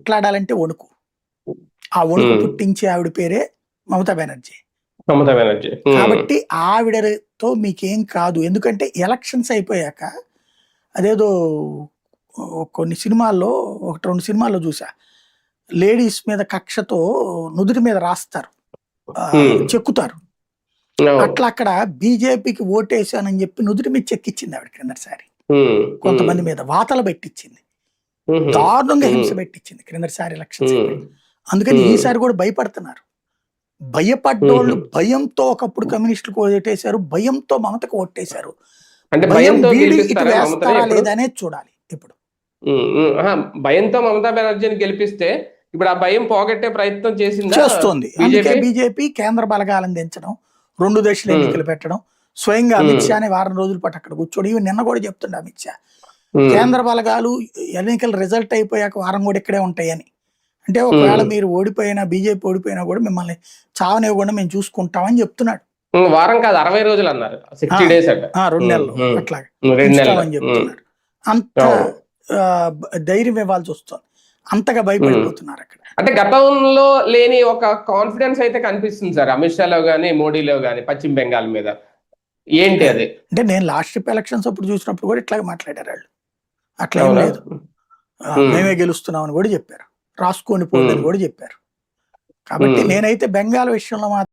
మాట్లాడాలంటే వణుకు. ఆ వణుకు పుట్టించే ఆవిడ పేరే మమతా బెనర్జీ. మమతా బెనర్జీ. కాబట్టి ఆవిడతో మీకేం కాదు. ఎందుకంటే ఎలక్షన్స్ అయిపోయాక అదేదో కొన్ని సినిమాల్లో 1-2 సినిమాల్లో చూసా, లేడీస్ మీద కక్షతో నుదుటి మీద రాస్తారు, చెక్కుతారు. అట్లా అక్కడ బీజేపీకి ఓటేసానని చెప్పి నుదుటి మీద చెక్కిచ్చింది ఆవిడ క్రిందటిసారి. కొంతమంది మీద వాతలు పెట్టించింది, దారుణంగా హింస పెట్టించింది క్రిందటిసారి ఎలక్షన్స్. అందుకని ఈసారి కూడా భయపడుతున్నారు. భయపడ్డోళ్ళు భయంతో ఒకప్పుడు కమ్యూనిస్టులకు ఓటేశారు, భయంతో మమతకు ఓటేశారు. భయం వీడి ఇటు వేస్తారా లేదా అనేది చూడాలి ఇప్పుడు. భయంతో మమతా బెనర్జీని గెలిపిస్తే ఇప్పుడు ఆ భయం పోగొట్టే ప్రయత్నం చేస్తోంది. అందుకే బీజేపీ కేంద్ర బలగాలను దించడం, 2 దశల ఎన్నికలు పెట్టడం, స్వయంగా అమిత్ షాని వారం రోజుల పాటు అక్కడ కూర్చోడు. ఇవి నిన్న కూడా చెప్తుండే అమిత్ షా, కేంద్ర బలగాలు ఎన్నికలు రిజల్ట్ అయిపోయాక వారం కూడా ఇక్కడే ఉంటాయని. అంటే ఒకవేళ మీరు ఓడిపోయినా, బీజేపీ ఓడిపోయినా కూడా మిమ్మల్ని చావనివ్వకుండా మేము చూసుకుంటామని చెప్తున్నాడు. వారం కాదు 60 రోజులు అన్నారు, 60 days 2 నెలలు అట్లాగే అని చెప్తున్నారు. అంత ధైర్యం ఇవ్వాల్సి వస్తుంది, అంతగా భయపడిపోతున్నారు అక్కడ. అంటే గతంలో లేని ఒక కాన్ఫిడెన్స్ అయితే కనిపిస్తుంది సార్ అమిత్ షాలో గానీ మోడీలో గానీ పశ్చిమ బెంగాల్ మీద. ఏంటి అది? అంటే నేను లాస్ట్ ట్రిప్ ఎలక్షన్స్ అప్పుడు చూసినప్పుడు కూడా ఇట్లాగే మాట్లాడారు వాళ్ళు. అట్లా ఏం లేదు, మేమే గెలుస్తున్నామని కూడా చెప్పారు, రాసుకోండి పోండి అని కూడా చెప్పారు. కాబట్టి నేనైతే బెంగాల్ విషయంలో మాత్రం